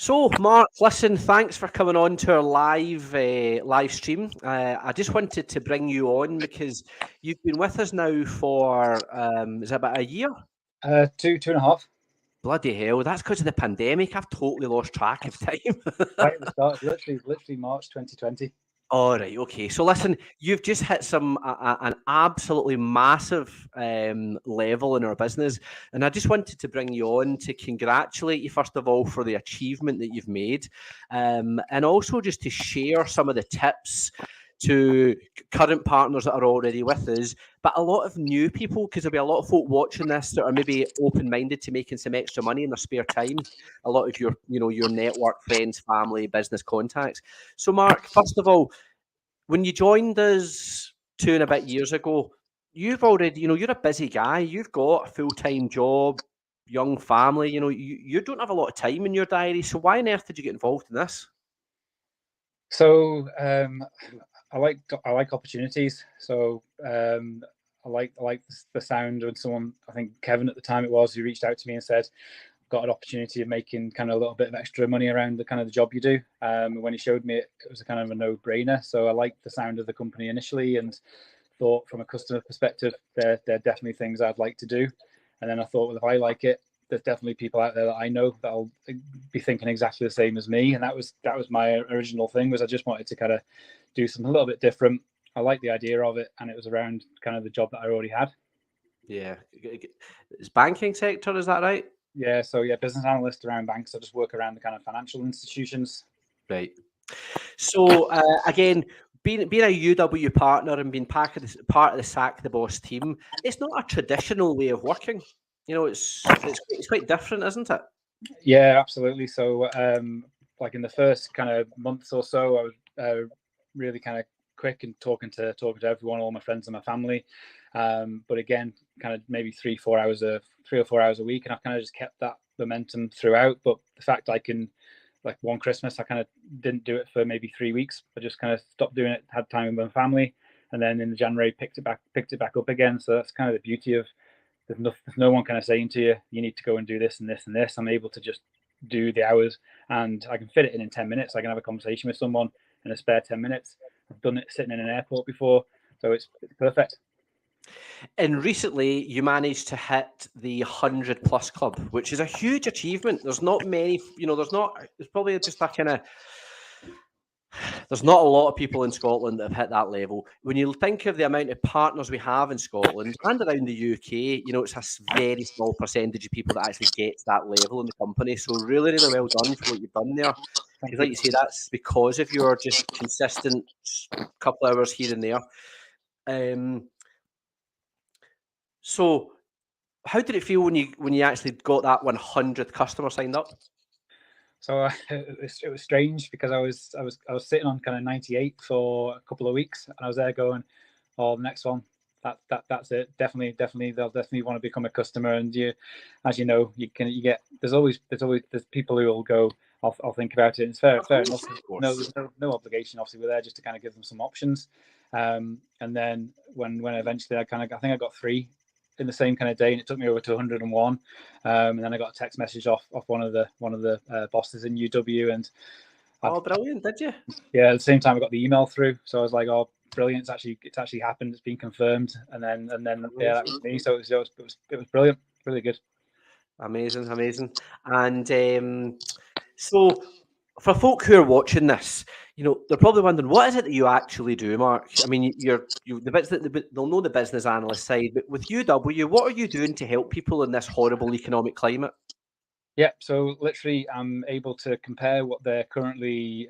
So, Mark, listen, thanks for coming on to our live stream. I just wanted to bring you on because you've been with us now for, is it about a year? Two and a half. Bloody hell, that's because of the pandemic. I've totally lost track of time. Right at the start, literally March 2020. All right, okay. So listen, you've just hit an absolutely massive level in our business, and I just wanted to bring you on to congratulate you first of all for the achievement that you've made, and also just to share some of the tips to current partners that are already with us, but a lot of new people, because there'll be a lot of folk watching this that are maybe open-minded to making some extra money in their spare time. A lot of your network, friends, family, business contacts. So, Mark, first of all, when you joined us 2 and a bit years ago, you've already, you're a busy guy. You've got a full-time job, young family. You don't have a lot of time in your diary. So why on earth did you get involved in this? So I like opportunities. So I like the sound when someone, I think Kevin at the time it was, who reached out to me and said, got an opportunity of making kind of a little bit of extra money around the kind of the job you do. When he showed me it, it was a kind of a no-brainer. So I liked the sound of the company initially and thought from a customer perspective, they're definitely things I'd like to do. And then I thought, well, if I like it, there's definitely people out there that I know that'll be thinking exactly the same as me. And that was my original thing, was I just wanted to kind of do something a little bit different. I liked the idea of it, and it was around kind of the job that I already had. Yeah. It's banking sector, is that right? Yeah, so yeah, business analyst around banks. I just work around the kind of financial institutions. Right. So again, being a UW partner and being part of the Sack the Boss team, it's not a traditional way of working. It's quite different, isn't it? Yeah, absolutely. So like in the first kind of months or so, I was really kind of quick and talking to everyone, all my friends and my family. But again, kind of maybe 3 or 4 hours a week, and I've kind of just kept that momentum throughout. But the fact I can, like one Christmas, I kind of didn't do it for maybe 3 weeks. I just kind of stopped doing it, had time with my family, and then in January picked it back up again. So that's kind of the beauty of there's no one kind of saying to you, you need to go and do this and this and this. I'm able to just do the hours, and I can fit it in 10 minutes. I can have a conversation with someone in a spare 10 minutes. I've done it sitting in an airport before, so it's perfect. And recently, you managed to hit the 100+ club, which is a huge achievement. There's not many, there's probably just a kind of, there's not a lot of people in Scotland that have hit that level. When you think of the amount of partners we have in Scotland and around the UK, it's a very small percentage of people that actually gets that level in the company. So really, really well done for what you've done there. Because like you say, that's because of your just consistent couple hours here and there. So how did it feel when you actually got that 100th customer signed up? So it was strange because I was sitting on kind of 98 for a couple of weeks, and I was there going, "Oh, the next one, that's it. Definitely, they'll definitely want to become a customer." And you, as you know, you get there's people who will go, "I'll think about it." And it's fair enough. No, there's no obligation. Obviously, we're there just to kind of give them some options. And then when eventually I think I got 3 in the same kind of day, and it took me over to 101. And then I got a text message off one of the bosses in UW, and brilliant! Did you? Yeah. At the same time, I got the email through, so I was like, "Oh, brilliant! It's actually happened. It's been confirmed." And then yeah, that was me. So it was brilliant, really good. Amazing. And so for folk who are watching this, they're probably wondering, what is it that you actually do, Mark? I mean, they'll know the business analyst side, but with UW, what are you doing to help people in this horrible economic climate? Yeah, so literally, I'm able to compare what they're currently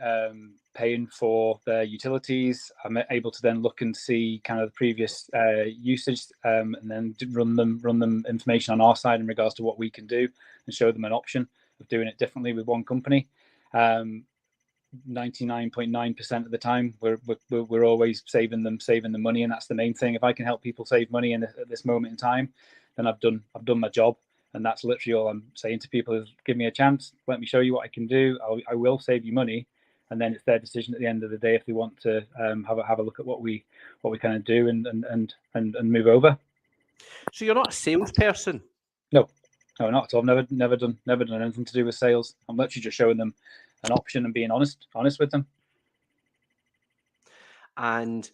paying for their utilities. I'm able to then look and see kind of the previous usage, and then run them information on our side in regards to what we can do, and show them an option of doing it differently with one company. 99.9% of the time, we're always saving them money, and that's the main thing. If I can help people save money at this moment in time, then I've done my job. And that's literally all I'm saying to people is, give me a chance, let me show you what I can do. I will save you money, and then it's their decision at the end of the day if they want to have a look at what we kind of do and move over. So you're not a salesperson? No, No, not at all. Never done anything to do with sales. I'm literally just showing them an option and being honest with them. And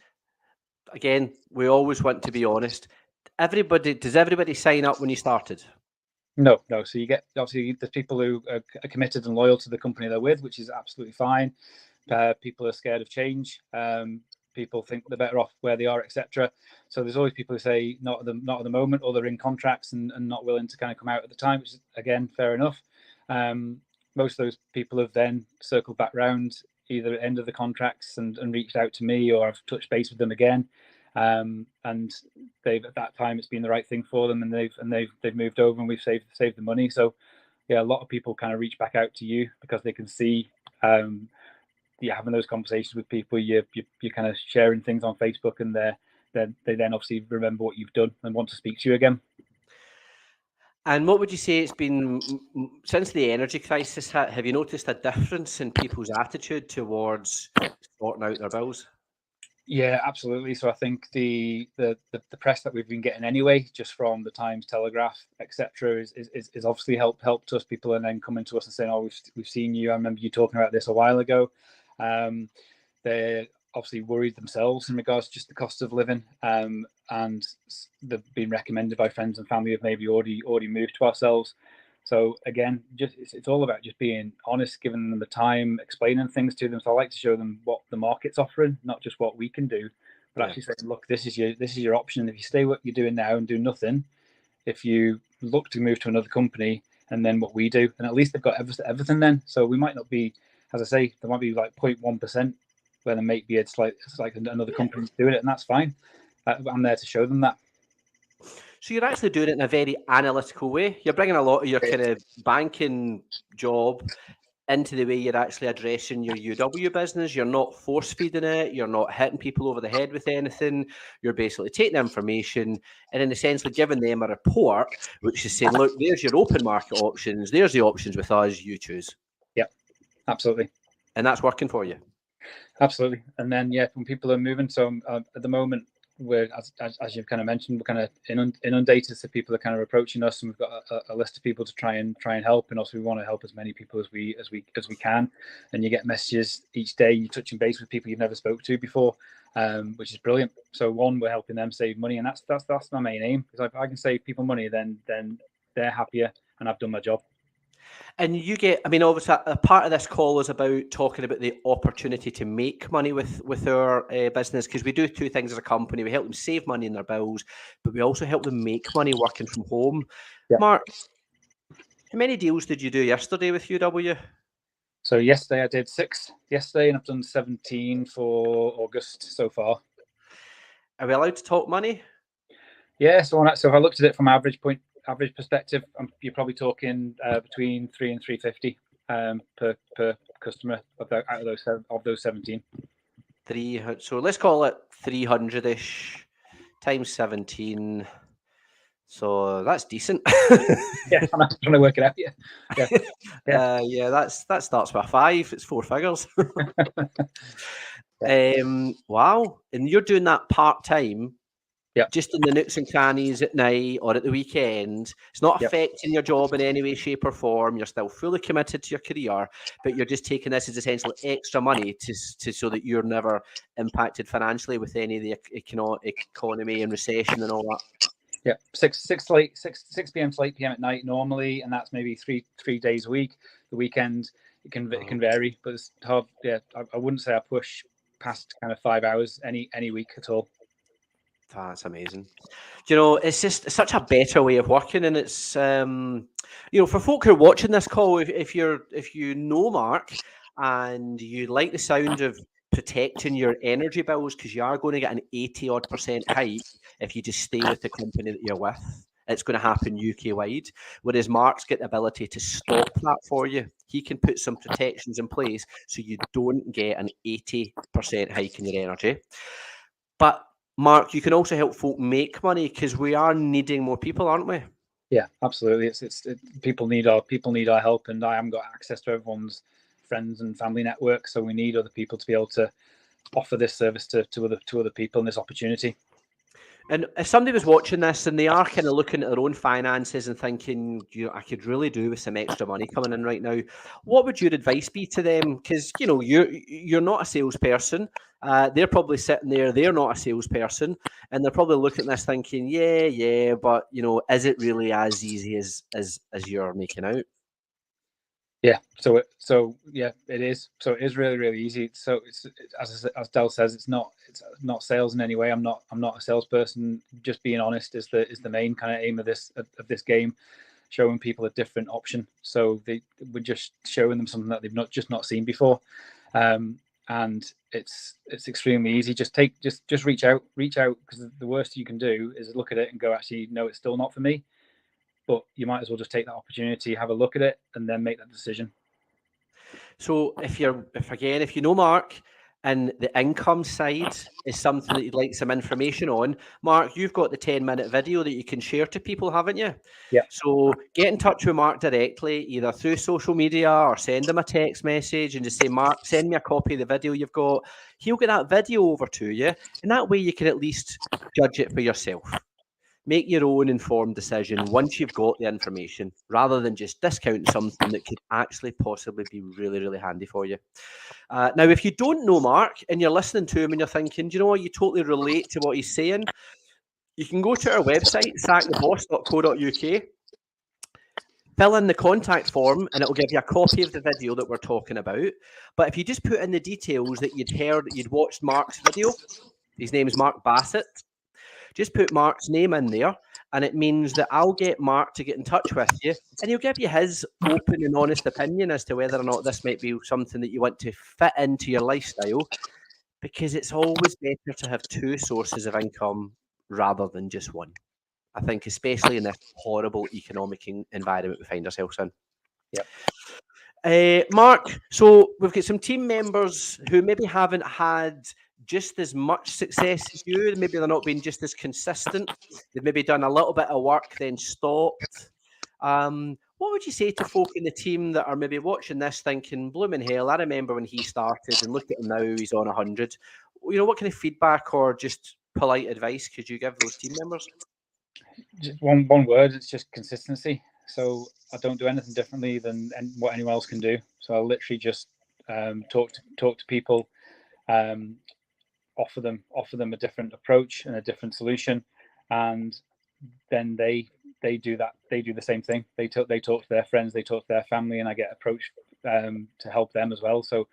again, we always want to be honest. Does everybody sign up when you started? No. So you get, obviously, the people who are committed and loyal to the company they're with, which is absolutely fine. People are scared of change. People think they're better off where they are, etc. So there's always people who say not at the moment, or they're in contracts and not willing to kind of come out at the time, which is, again, fair enough. Most of those people have then circled back round either at the end of the contracts and reached out to me, or I've touched base with them again. And they've, at that time, it's been the right thing for them, and they've moved over, and we've saved the money. So yeah, a lot of people kind of reach back out to you because they can see having those conversations with people. You're kind of sharing things on Facebook, and they then obviously remember what you've done and want to speak to you again. And what would you say it's been since the energy crisis hit? Have you noticed a difference in people's attitude towards sorting out their bills? Yeah, absolutely. So I think the press that we've been getting anyway, just from the Times, Telegraph, etc., is obviously helped us. People and then coming to us and saying, "Oh, we've seen you. I remember you talking about this a while ago." They're obviously worried themselves in regards to just the cost of living, and they've been recommended by friends and family who've maybe already moved to ourselves. So again, just it's all about just being honest, giving them the time, explaining things to them. So I like to show them what the market's offering, not just what we can do, but actually saying, look, this is your option. If you stay what you're doing now and do nothing, if you look to move to another company, and then what we do, and at least they've got everything then. So we might not be, as I say, there might be like 0.1% where there might be it's like another company doing it, and that's fine. I'm there to show them that. So you're actually doing it in a very analytical way. You're bringing a lot of your kind of banking job into the way you're actually addressing your UW business. You're not force feeding it. You're not hitting people over the head with anything. You're basically taking information and in essentially giving them a report, which is saying, look, there's your open market options. There's the options with us. You choose. Yeah, absolutely. And that's working for you. Absolutely. And then, yeah, when people are moving, so at the moment, we're, as you've kind of mentioned, we're kind of inundated. So people are kind of approaching us, and we've got a list of people to try and help. And also, we want to help as many people as we can. And you get messages each day. You're touching base with people you've never spoke to before, which is brilliant. So one, we're helping them save money, and that's my main aim. Because if I can save people money, then they're happier, and I've done my job. And you get, I mean, obviously, a part of this call is about talking about the opportunity to make money with our business, because we do two things as a company. We help them save money in their bills, but we also help them make money working from home. Yeah. Mark, how many deals did you do yesterday with UW? So yesterday I did 6 yesterday, and I've done 17 for August so far. Are we allowed to talk money? Yeah, so if I looked at it from average perspective, you're probably talking between 3 and 350 per customer out of those 17. So let's call it 300-ish times 17. So that's decent. Yeah, I'm trying to work it out. Yeah, that starts with a 5. It's 4 figures. Wow, and you're doing that part time. Yeah, just in the nooks and crannies at night or at the weekend. It's not affecting your job in any way, shape, or form. You're still fully committed to your career, but you're just taking this as essentially extra money to so that you're never impacted financially with any of the economy and recession and all that. Yeah, 6 p.m. to 8 p.m. at night normally, and that's maybe three days a week. The weekend it can vary, but it's hard. Yeah, I wouldn't say I push past kind of 5 hours any week at all. That's amazing. It's just such a better way of working, and it's for folk who are watching this call, if you know Mark and you like the sound of protecting your energy bills, because you are going to get an 80% hike if you just stay with the company that you're with. It's going to happen UK wide, whereas Mark's got the ability to stop that for you. He can put some protections in place so you don't get an 80% hike in your energy. But Mark, you can also help folk make money, because we are needing more people, aren't we? Yeah, absolutely. People need our help, and I haven't got access to everyone's friends and family network, so we need other people to be able to offer this service to other people and this opportunity. And if somebody was watching this and they are kind of looking at their own finances and thinking, I could really do with some extra money coming in right now, what would your advice be to them? Because, you're not a salesperson. They're probably sitting there, they're not a salesperson, and they're probably looking at this thinking, yeah, but, is it really as easy as you're making out? Yeah. So yeah, it is. So it is really, really easy. So it's as Del says, it's not sales in any way. I'm not a salesperson. Just being honest is the main kind of aim of this game, showing people a different option. So we're just showing them something that they've not seen before, and it's extremely easy. Just reach out, because the worst you can do is look at it and go, actually, no, it's still not for me. But you might as well just take that opportunity, have a look at it, and then make that decision. So if you know Mark, and the income side is something that you'd like some information on, Mark, you've got the 10-minute video that you can share to people, haven't you? Yeah. So get in touch with Mark directly, either through social media or send him a text message and just say, Mark, send me a copy of the video you've got. He'll get that video over to you, and that way you can at least judge it for yourself. Make your own informed decision once you've got the information, rather than just discounting something that could actually possibly be really, really handy for you. Now, if you don't know Mark and you're listening to him and you're thinking, do you know what, you totally relate to what he's saying, you can go to our website, sacktheboss.co.uk, fill in the contact form, and it'll give you a copy of the video that we're talking about. But if you just put in the details that you'd watched Mark's video, his name is Mark Bassett, just put Mark's name in there, and it means that I'll get Mark to get in touch with you, and he'll give you his open and honest opinion as to whether or not this might be something that you want to fit into your lifestyle, because it's always better to have two sources of income rather than just one. I think, especially in this horrible economic environment we find ourselves in. Yeah. Mark, so we've got some team members who maybe haven't had just as much success as you. Maybe they're not being just as consistent. They've maybe done a little bit of work, then stopped. What would you say to folk in the team that are maybe watching this thinking, blooming hell, I remember when he started, and look at him now, he's on 100. What kind of feedback or just polite advice could you give those team members? Just one word, it's just consistency. So I don't do anything differently than what anyone else can do. So I literally just talk to people, offer them a different approach and a different solution, and then they do that. They do the same thing. They talk to their friends, they talk to their family, and I get approached to help them as well. So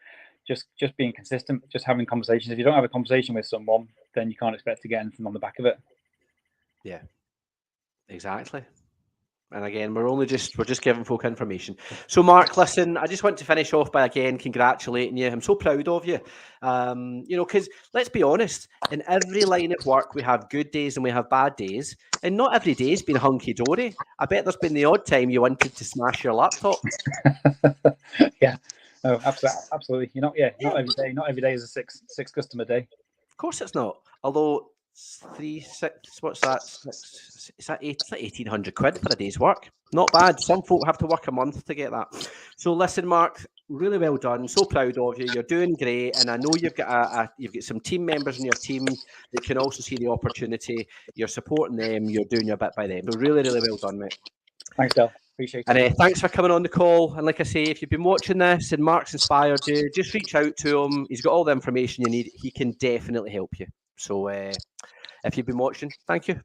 just being consistent, just having conversations. If you don't have a conversation with someone, then you can't expect to get anything on the back of it. Yeah, exactly. And again, we're just giving folk information. So, Mark, listen, I just want to finish off by again congratulating you. I'm so proud of you. Because let's be honest, in every line of work, we have good days and we have bad days, and not every day's been hunky dory. I bet there's been the odd time you wanted to smash your laptop. Yeah, no, absolutely. Not every day. Not every day is a six customer day. Of course, it's not. Although 3, 6, what's that? It's like 1,800 quid for a day's work. Not bad. Some folk have to work a month to get that. So listen, Mark, really well done. So proud of you. You're doing great, and I know you've got some team members in your team that can also see the opportunity. You're supporting them. You're doing your bit by them. So really, really well done, mate. Thanks, Del. Appreciate it. And thanks for coming on the call. And like I say, if you've been watching this and Mark's inspired you, just reach out to him. He's got all the information you need. He can definitely help you. So if you've been watching, thank you.